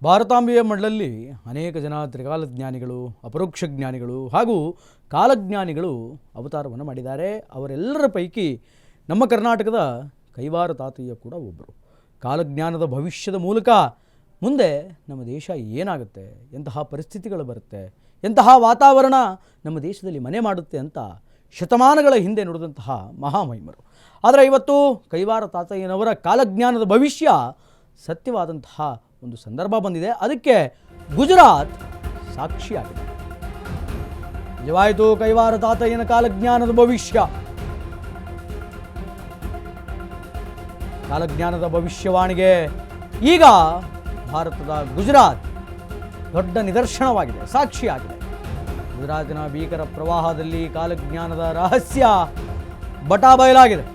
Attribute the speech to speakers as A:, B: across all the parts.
A: ಭಾರತಾಂಬೆಯ ಮಡ್ಲಲ್ಲಿ ಅನೇಕ ಜನ ತ್ರಿಕಾಲಜ್ಞಾನಿಗಳು, ಅಪರೋಕ್ಷ ಜ್ಞಾನಿಗಳು ಹಾಗೂ ಕಾಲಜ್ಞಾನಿಗಳು ಅವತಾರವನ್ನು ಮಾಡಿದ್ದಾರೆ. ಅವರೆಲ್ಲರ ಪೈಕಿ ನಮ್ಮ ಕರ್ನಾಟಕದ ಕೈವಾರ ತಾತಯ್ಯ ಕೂಡ ಒಬ್ಬರು. ಕಾಲಜ್ಞಾನದ ಭವಿಷ್ಯದ ಮೂಲಕ ಮುಂದೆ ನಮ್ಮ ದೇಶ ಏನಾಗುತ್ತೆ, ಎಂತಹ ಪರಿಸ್ಥಿತಿಗಳು ಬರುತ್ತೆ, ಎಂತಹ ವಾತಾವರಣ ನಮ್ಮ ದೇಶದಲ್ಲಿ ಮನೆ ಮಾಡುತ್ತೆ ಅಂತ ಶತಮಾನಗಳ ಹಿಂದೆ ನುಡಿದಂತಹ ಮಹಾಮಹಿಮರು. ಆದರೆ ಇವತ್ತು ಕೈವಾರ ತಾತಯ್ಯನವರ ಕಾಲಜ್ಞಾನದ ಭವಿಷ್ಯ ಸತ್ಯವಾದಂತಹ ಒಂದು ಸಂದರ್ಭ ಬಂದಿದೆ. ಅದಕ್ಕೆ ಗುಜರಾತ್ ಸಾಕ್ಷಿಯಾಗಿದೆ. ನಿಜವಾಯಿತು ಕೈವಾರ ತಾತಯ್ಯನ ಕಾಲಜ್ಞಾನದ ಭವಿಷ್ಯ. ಕಾಲಜ್ಞಾನದ ಭವಿಷ್ಯವಾಣಿಗೆ ಈಗ ಭಾರತದ ಗುಜರಾತ್ ದೊಡ್ಡ ನಿದರ್ಶನವಾಗಿದೆ, ಸಾಕ್ಷಿಯಾಗಿದೆ. ಗುಜರಾತಿನ ಭೀಕರ ಪ್ರವಾಹದಲ್ಲಿ ಕಾಲಜ್ಞಾನದ ರಹಸ್ಯ ಬಟಾಬಯಲಾಗಿದೆ.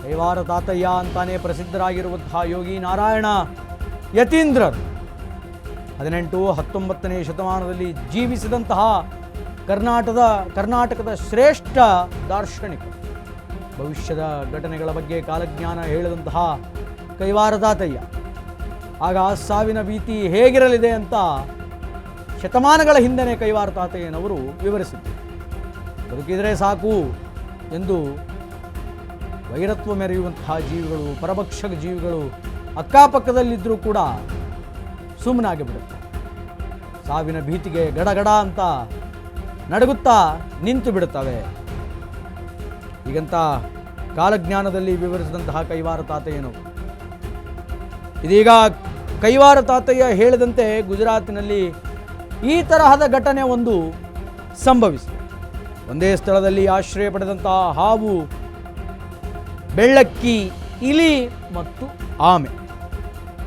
A: ಕೈವಾರ ತಾತಯ್ಯ ಅಂತಾನೆ ಪ್ರಸಿದ್ಧರಾಗಿರುವಂತಹ ಯೋಗಿ ನಾರಾಯಣ ಯತೀಂದ್ರರು 18-19ನೇ ಶತಮಾನದಲ್ಲಿ ಜೀವಿಸಿದಂತಹ ಕರ್ನಾಟಕದ ಶ್ರೇಷ್ಠ ದಾರ್ಶನಿಕರು. ಭವಿಷ್ಯದ ಘಟನೆಗಳ ಬಗ್ಗೆ ಕಾಲಜ್ಞಾನ ಹೇಳಿದಂತಹ ಕೈವಾರ ತಾತಯ್ಯ ಆಗ ಸಾವಿನ ಭೀತಿ ಹೇಗಿರಲಿದೆ ಅಂತ ಶತಮಾನಗಳ ಹಿಂದೆಯೇ ಕೈವಾರ ತಾತಯ್ಯನವರು ವಿವರಿಸಿದ್ದರು. ಬದುಕಿದರೆ ಸಾಕು ಎಂದು ವೈರತ್ವ ಮೆರೆಯುವಂತಹ ಜೀವಿಗಳು, ಪರಭಕ್ಷಕ ಜೀವಿಗಳು ಅಕ್ಕಪಕ್ಕದಲ್ಲಿದ್ದರೂ ಕೂಡ ಸುಮ್ಮನಾಗಿ ಬಿಡುತ್ತೆ. ಸಾವಿನ ಭೀತಿಗೆ ಗಡಗಡ ಅಂತ ನಡುಗುತ್ತಾ ನಿಂತು ಬಿಡುತ್ತವೆ. ಹೀಗಂತ ಕಾಲಜ್ಞಾನದಲ್ಲಿ ವಿವರಿಸಿದಂತಹ ಕೈವಾರ ತಾತಯ್ಯನವರು ಇದೀಗ ಕೈವಾರ ತಾತಯ್ಯ ಹೇಳಿದಂತೆ ಗುಜರಾತಿನಲ್ಲಿ ಈ ತರಹದ ಘಟನೆ ಒಂದು ಸಂಭವಿಸಿದೆ. ಒಂದೇ ಸ್ಥಳದಲ್ಲಿ ಆಶ್ರಯ ಪಡೆದಂತಹ ಹಾವು, ಬೆಳ್ಳಕ್ಕಿ, ಇಲಿ ಮತ್ತು ಆಮೆ.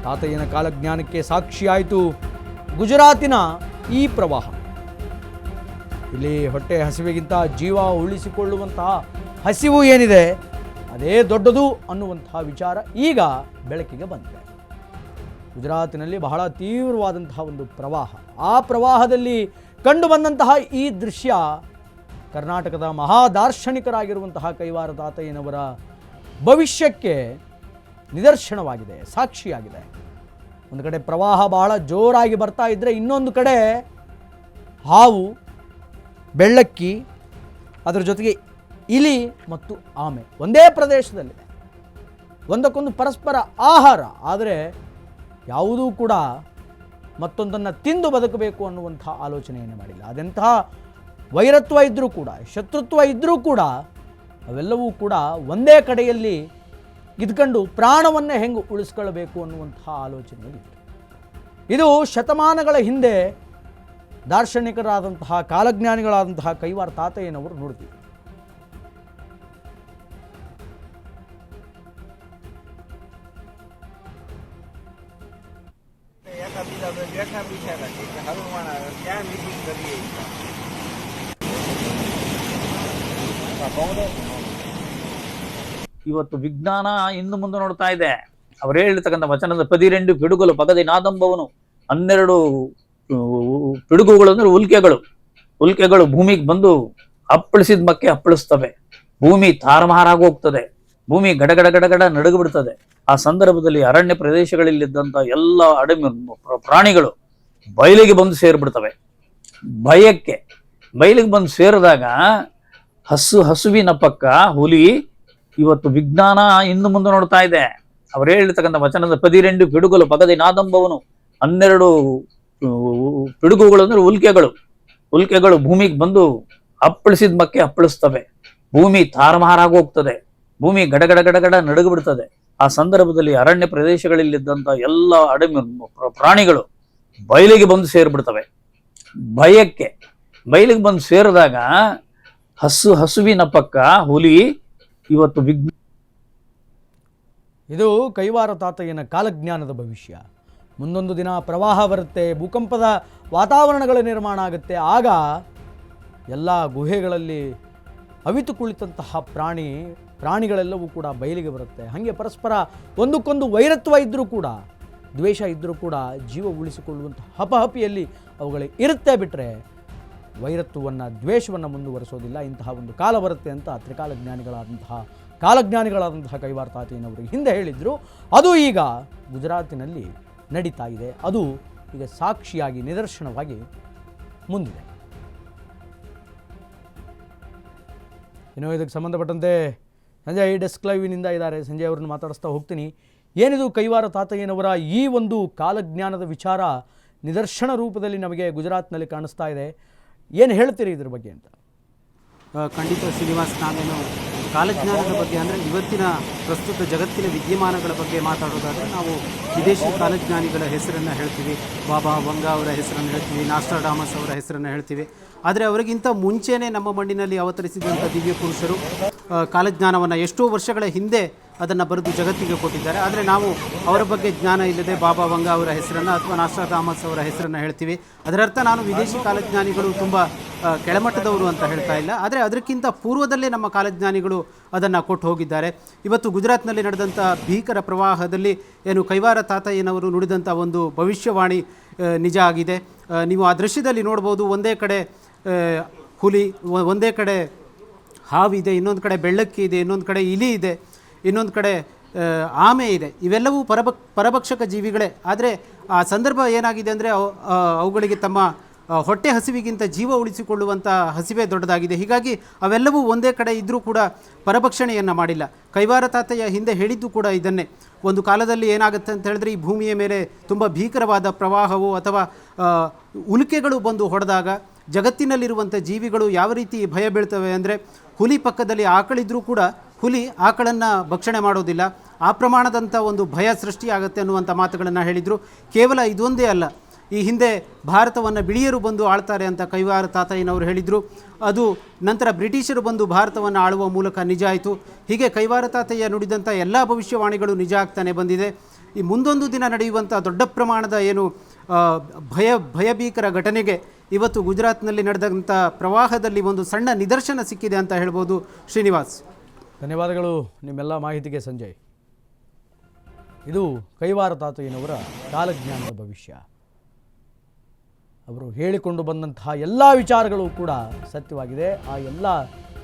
A: ತಾತಯ್ಯನ ಕಾಲಜ್ಞಾನಕ್ಕೆ ಸಾಕ್ಷಿಯಾಯಿತು ಗುಜರಾತಿನ ಈ ಪ್ರವಾಹ. ಇಲ್ಲಿ ಹೊಟ್ಟೆ ಹಸಿವಿಗಿಂತ ಜೀವ ಉಳಿಸಿಕೊಳ್ಳುವಂತಹ ಹಸಿವು ಏನಿದೆ ಅದೇ ದೊಡ್ಡದು ಅನ್ನುವಂತಹ ವಿಚಾರ ಈಗ ಬೆಳಕಿಗೆ ಬಂದಿದೆ. ಗುಜರಾತಿನಲ್ಲಿ ಬಹಳ ತೀವ್ರವಾದಂತಹ ಒಂದು ಪ್ರವಾಹ. ಆ ಪ್ರವಾಹದಲ್ಲಿ ಕಂಡು ಬಂದಂತಹ ಈ ದೃಶ್ಯ ಕರ್ನಾಟಕದ ಮಹಾದಾರ್ಶನಿಕರಾಗಿರುವಂತಹ ಕೈವಾರ ತಾತಯ್ಯನವರ ಭವಿಷ್ಯಕ್ಕೆ ನಿದರ್ಶನವಾಗಿದೆ, ಸಾಕ್ಷಿಯಾಗಿದೆ. ಒಂದು ಕಡೆ ಪ್ರವಾಹ ಬಹಳ ಜೋರಾಗಿ ಬರ್ತಾ ಇದ್ದರೆ, ಇನ್ನೊಂದು ಕಡೆ ಹಾವು, ಬೆಳ್ಳಕ್ಕಿ, ಅದರ ಜೊತೆಗೆ ಇಲಿ ಮತ್ತು ಆಮೆ ಒಂದೇ ಪ್ರದೇಶದಲ್ಲಿದೆ. ಒಂದಕ್ಕೊಂದು ಪರಸ್ಪರ ಆಹಾರ. ಆದರೆ ಯಾವುದೂ ಕೂಡ ಮತ್ತೊಂದನ್ನು ತಿಂದು ಬದುಕಬೇಕು ಅನ್ನುವಂಥ ಆಲೋಚನೆಯನ್ನು ಮಾಡಿಲ್ಲ. ಅದೆಂತಹ ವೈರತ್ವ ಇದ್ದರೂ ಕೂಡ, ಶತ್ರುತ್ವ ಇದ್ದರೂ ಕೂಡ ಅವೆಲ್ಲವೂ ಕೂಡ ಒಂದೇ ಕಡೆಯಲ್ಲಿ ಇದ್ಕೊಂಡು ಪ್ರಾಣವನ್ನೇ ಹೆಂಗೆ ಉಳಿಸ್ಕೊಳ್ಬೇಕು ಅನ್ನುವಂತಹ ಆಲೋಚನೆಯಲ್ಲಿತ್ತು. ಇದು ಶತಮಾನಗಳ ಹಿಂದೆ ದಾರ್ಶನಿಕರಾದಂತಹ ಕಾಲಜ್ಞಾನಿಗಳಾದಂತಹ ಕೈವಾರ ತಾತಯ್ಯನವರು ನೋಡ್ತೀವಿ.
B: ಇವತ್ತು ವಿಜ್ಞಾನ ಇನ್ನು ಮುಂದೆ ನೋಡ್ತಾ ಇದೆ. ಅವ್ರು ಹೇಳಿರ್ತಕ್ಕಂಥ ವಚನದ 12 ಪಿಡುಗಲು ಪಗದಿ ನಾದಂಬವನು, 12 ಪಿಡುಗುಗಳು ಅಂದ್ರೆ ಉಲ್ಕೆಗಳು ಭೂಮಿಗೆ ಬಂದು ಅಪ್ಪಳಿಸಿದ ಮಕ್ಕೆ ಅಪ್ಪಳಿಸ್ತವೆ. ಭೂಮಿ ತಾರಮಾರಾಗಿ ಹೋಗ್ತದೆ. ಭೂಮಿ ಗಡಗಡ ಗಡಗಡ ನಡುಗು ಬಿಡ್ತದೆ. ಆ ಸಂದರ್ಭದಲ್ಲಿ ಅರಣ್ಯ ಪ್ರದೇಶಗಳಲ್ಲಿದ್ದಂತ ಎಲ್ಲ ಪ್ರಾಣಿಗಳು ಬಯಲಿಗೆ ಬಂದು ಸೇರ್ಬಿಡ್ತವೆ. ಬಯಲಿಗೆ ಬಂದು ಸೇರಿದಾಗ ಹಸುವಿನ ಪಕ್ಕ ಹುಲಿ. ಇವತ್ತು ವಿಜ್ಞಾನ ಇನ್ನು ಮುಂದೆ ನೋಡ್ತಾ ಇದೆ. ಅವ್ರು ಹೇಳಿರ್ತಕ್ಕಂಥ ವಚನದ 12 ಪಿಡುಗಲು ಪಗದಿ ನಾದಂಬವನು, 12 ಪಿಡುಗುಗಳು ಅಂದ್ರೆ ಉಲ್ಕೆಗಳು ಭೂಮಿಗೆ ಬಂದು ಅಪ್ಪಳಿಸಿದ ಮಕ್ಕೆ ಅಪ್ಪಳಿಸ್ತವೆ. ಭೂಮಿ ತಾರಮಾರಾಗಿ ಹೋಗ್ತದೆ. ಭೂಮಿ ಗಡಗಡ ಗಡಗಡ ನಡುಗು ಬಿಡ್ತದೆ. ಆ ಸಂದರ್ಭದಲ್ಲಿ ಅರಣ್ಯ ಪ್ರದೇಶಗಳಲ್ಲಿದ್ದಂತ ಎಲ್ಲ ಪ್ರಾಣಿಗಳು ಬಯಲಿಗೆ ಬಂದು ಸೇರ್ಬಿಡ್ತವೆ. ಬಯಲಿಗೆ ಬಂದು ಸೇರಿದಾಗ ಹಸುವಿನ ಪಕ್ಕ ಹುಲಿ. ಇವತ್ತು
A: ಇದು ಕೈವಾರ ತಾತಯ್ಯನ ಕಾಲಜ್ಞಾನದ ಭವಿಷ್ಯ. ಮುಂದೊಂದು ದಿನ ಪ್ರವಾಹ ಬರುತ್ತೆ, ಭೂಕಂಪದ ವಾತಾವರಣಗಳ ನಿರ್ಮಾಣ ಆಗುತ್ತೆ. ಆಗ ಎಲ್ಲ ಗುಹೆಗಳಲ್ಲಿ ಅವಿತು ಕುಳಿತಂತಹ ಪ್ರಾಣಿಗಳೆಲ್ಲವೂ ಕೂಡ ಬಯಲಿಗೆ ಬರುತ್ತೆ. ಹಾಗೆ ಪರಸ್ಪರ ಒಂದಕ್ಕೊಂದು ವೈರತ್ವ ಇದ್ದರೂ ಕೂಡ, ದ್ವೇಷ ಇದ್ದರೂ ಕೂಡ ಜೀವ ಉಳಿಸಿಕೊಳ್ಳುವಂಥ ಹಪಹಪಿಯಲ್ಲಿ ಅವುಗಳು ಇರುತ್ತೆ. ಬಿಟ್ಟರೆ ವೈರತ್ವವನ್ನು, ದ್ವೇಷವನ್ನು ಮುಂದುವರಿಸೋದಿಲ್ಲ. ಇಂತಹ ಒಂದು ಕಾಲ ಬರುತ್ತೆ ಅಂತ ಕಾಲಜ್ಞಾನಿಗಳಾದಂತಹ ಕೈವಾರ ತಾತಯ್ಯನವರು ಹಿಂದೆ ಹೇಳಿದ್ರು. ಅದು ಈಗ ಗುಜರಾತಿನಲ್ಲಿ ನಡೀತಾ ಇದೆ. ಅದು ಈಗ ಸಾಕ್ಷಿಯಾಗಿ ನಿದರ್ಶನವಾಗಿ ಮುಂದಿದೆ. ಇನ್ನು ಇದಕ್ಕೆ ಸಂಬಂಧಪಟ್ಟಂತೆ ಸಂಜಯ್ ಡೆಸ್ಕ್ ಲೈವಿನಿಂದ ಇದ್ದಾರೆ. ಸಂಜಯ್ ಅವ್ರನ್ನ ಮಾತಾಡಿಸ್ತಾ ಹೋಗ್ತೀನಿ. ಏನಿದು ಕೈವಾರ ತಾತಯ್ಯನವರ ಈ ಒಂದು ಕಾಲಜ್ಞಾನದ ವಿಚಾರ ನಿದರ್ಶನ ರೂಪದಲ್ಲಿ ನಮಗೆ ಗುಜರಾತ್ನಲ್ಲಿ ಕಾಣಿಸ್ತಾ ಇದೆ. ಏನು ಹೇಳ್ತೀರಿ ಇದ್ರ ಬಗ್ಗೆ ಅಂತ?
C: ಖಂಡಿತ ಶ್ರೀನಿವಾಸ್, ನಾವೇನು ಕಾಲಜ್ಞಾನದ ಬಗ್ಗೆ ಅಂದರೆ ಇವತ್ತಿನ ಪ್ರಸ್ತುತ ಜಗತ್ತಿನ ವಿದ್ಯಮಾನಗಳ ಬಗ್ಗೆ ಮಾತಾಡೋದಾದರೆ ನಾವು ವಿದೇಶಿ ಕಾಲಜ್ಞಾನಿಗಳ ಹೆಸರನ್ನು ಹೇಳ್ತೀವಿ. ಬಾಬಾ ವಂಗಾ ಅವರ ಹೆಸರನ್ನು ಹೇಳ್ತೀವಿ, ನಾಸ್ಟ್ರಾಡಾಮಸ್ ಅವರ ಹೆಸರನ್ನು ಹೇಳ್ತೀವಿ. ಆದರೆ ಅವರಿಗಿಂತ ಮುಂಚೆನೇ ನಮ್ಮ ಮಣ್ಣಿನಲ್ಲಿ ಅವತರಿಸಿದಂಥ ದಿವ್ಯ ಪುರುಷರು ಕಾಲಜ್ಞಾನವನ್ನು ಎಷ್ಟೋ ವರ್ಷಗಳ ಹಿಂದೆ ಅದನ್ನು ಬರೆದು ಜಗತ್ತಿಗೆ ಕೊಟ್ಟಿದ್ದಾರೆ. ಆದರೆ ನಾವು ಅವರ ಬಗ್ಗೆ ಜ್ಞಾನ ಇಲ್ಲದೆ ಬಾಬಾ ವಂಗಾ ಅವರ ಹೆಸರನ್ನು ಅಥವಾ ನಾಸ್ಟ್ರಾಡಾಮಸ್ ಅವರ ಹೆಸರನ್ನು ಹೇಳ್ತೀವಿ. ಅದರರ್ಥ ನಾನು ವಿದೇಶಿ ಕಾಲಜ್ಞಾನಿಗಳು ತುಂಬ ಕೆಳಮಟ್ಟದವರು ಅಂತ ಹೇಳ್ತಾ ಇಲ್ಲ, ಆದರೆ ಅದಕ್ಕಿಂತ ಪೂರ್ವದಲ್ಲೇ ನಮ್ಮ ಕಾಲಜ್ಞಾನಿಗಳು ಅದನ್ನು ಕೊಟ್ಟು ಹೋಗಿದ್ದಾರೆ. ಇವತ್ತು ಗುಜರಾತ್ನಲ್ಲಿ ನಡೆದಂಥ ಭೀಕರ ಪ್ರವಾಹದಲ್ಲಿ ಏನು ಕೈವಾರ ತಾತಯ್ಯನವರು ನುಡಿದಂಥ ಒಂದು ಭವಿಷ್ಯವಾಣಿ ನಿಜ ಆಗಿದೆ. ನೀವು ಆ ದೃಶ್ಯದಲ್ಲಿ ನೋಡ್ಬೋದು, ಒಂದೇ ಕಡೆ ಹುಲಿ, ಒಂದೇ ಕಡೆ ಹಾವಿದೆ, ಇನ್ನೊಂದು ಕಡೆ ಬೆಳ್ಳಕ್ಕಿ ಇದೆ, ಇನ್ನೊಂದು ಕಡೆ ಇಲಿ ಇದೆ, ಇನ್ನೊಂದು ಕಡೆ ಆಮೆ ಇದೆ. ಇವೆಲ್ಲವೂ ಪರಭಕ್ಷಕ ಜೀವಿಗಳೇ. ಆದರೆ ಆ ಸಂದರ್ಭ ಏನಾಗಿದೆ ಅಂದರೆ ಅವುಗಳಿಗೆ ತಮ್ಮ ಹೊಟ್ಟೆ ಹಸಿವಿಗಿಂತ ಜೀವ ಉಳಿಸಿಕೊಳ್ಳುವಂಥ ಹಸಿವೆ ದೊಡ್ಡದಾಗಿದೆ. ಹೀಗಾಗಿ ಅವೆಲ್ಲವೂ ಒಂದೇ ಕಡೆ ಇದ್ದರೂ ಕೂಡ ಪರಭಕ್ಷಣೆಯನ್ನು ಮಾಡಿಲ್ಲ. ಕೈವಾರ ತಾತಯ್ಯ ಹಿಂದೆ ಹೇಳಿದ್ದು ಕೂಡ ಇದನ್ನೇ. ಒಂದು ಕಾಲದಲ್ಲಿ ಏನಾಗುತ್ತೆ ಅಂತ ಹೇಳಿದ್ರೆ, ಈ ಭೂಮಿಯ ಮೇಲೆ ತುಂಬ ಭೀಕರವಾದ ಪ್ರವಾಹವು ಅಥವಾ ಉಲ್ಕೆಗಳು ಬಂದು ಹೊಡೆದಾಗ ಜಗತ್ತಿನಲ್ಲಿರುವಂಥ ಜೀವಿಗಳು ಯಾವ ರೀತಿ ಭಯ ಬೀಳ್ತವೆ ಅಂದರೆ, ಹುಲಿ ಪಕ್ಕದಲ್ಲಿ ಆಕಳಿದ್ರೂ ಕೂಡ ಹುಲಿ ಆಕಳನ್ನು ಭಕ್ಷಣೆ ಮಾಡೋದಿಲ್ಲ. ಆ ಪ್ರಮಾಣದಂಥ ಒಂದು ಭಯ ಸೃಷ್ಟಿಯಾಗುತ್ತೆ ಅನ್ನುವಂಥ ಮಾತುಗಳನ್ನು ಹೇಳಿದರು. ಕೇವಲ ಇದೊಂದೇ ಅಲ್ಲ, ಈ ಹಿಂದೆ ಭಾರತವನ್ನು ಬಿಳಿಯರು ಬಂದು ಆಳ್ತಾರೆ ಅಂತ ಕೈವಾರ ತಾತಯ್ಯನವರು ಹೇಳಿದರು. ಅದು ನಂತರ ಬ್ರಿಟಿಷರು ಬಂದು ಭಾರತವನ್ನು ಆಳುವ ಮೂಲಕ ನಿಜ ಆಯಿತು. ಹೀಗೆ ಕೈವಾರ ತಾತಯ್ಯ ನುಡಿದಂಥ ಎಲ್ಲ ಭವಿಷ್ಯವಾಣಿಗಳು ನಿಜ ಆಗ್ತಾನೆ ಬಂದಿದೆ. ಈ ಮುಂದೊಂದು ದಿನ ನಡೆಯುವಂಥ ದೊಡ್ಡ ಪ್ರಮಾಣದ ಏನು ಭಯಭೀಕರ ಘಟನೆಗೆ ಇವತ್ತು ಗುಜರಾತ್ನಲ್ಲಿ ನಡೆದಂಥ ಪ್ರವಾಹದಲ್ಲಿ ಒಂದು ಸಣ್ಣ ನಿದರ್ಶನ ಸಿಕ್ಕಿದೆ ಅಂತ ಹೇಳ್ಬೋದು. ಶ್ರೀನಿವಾಸ್,
A: ಧನ್ಯವಾದಗಳು ನಿಮ್ಮೆಲ್ಲ ಮಾಹಿತಿಗೆ ಸಂಜಯ್. ಇದು ಕೈವಾರ ತಾತಯ್ಯನವರ ಕಾಲಜ್ಞಾನದ ಭವಿಷ್ಯ. ಅವರು ಹೇಳಿಕೊಂಡು ಬಂದಂತಹ ಎಲ್ಲ ವಿಚಾರಗಳು ಕೂಡ ಸತ್ಯವಾಗಿದೆ. ಆ ಎಲ್ಲ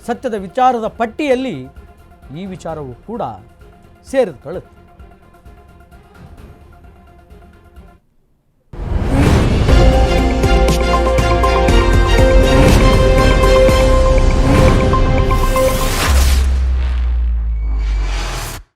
A: ಸತ್ಯದ ವಿಚಾರದ ಪಟ್ಟಿಯಲ್ಲಿ ಈ ವಿಚಾರವೂ ಕೂಡ ಸೇರಿಕೊಳ್ಳುತ್ತೆ.